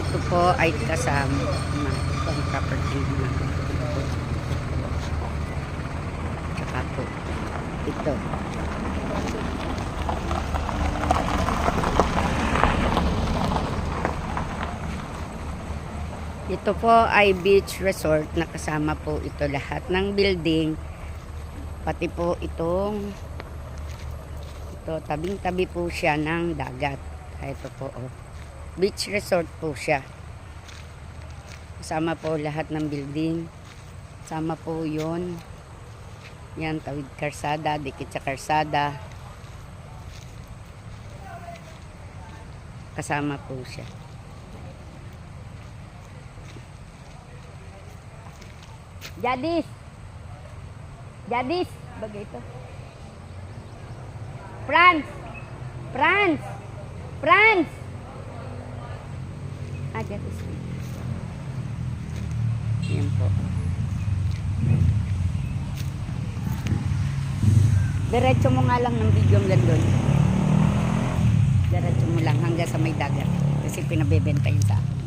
Ito po ay kasama itong property na tsaka po ito. Ito po ay beach resort na kasama po ito lahat ng building, pati po ito tabing-tabi po siya ng dagat. Ito po beach resort po siya. Kasama po lahat ng building. Kasama po yun. Yan, tawid karsada, dikit sa karsada. Kasama po siya. Jadis, bagay ito. France. Jadis. Yan po. Diretso mo nga lang ng video lang doon. Diretso mo lang hanggang sa may dagat. Kasi pinabebenta yun sa akin.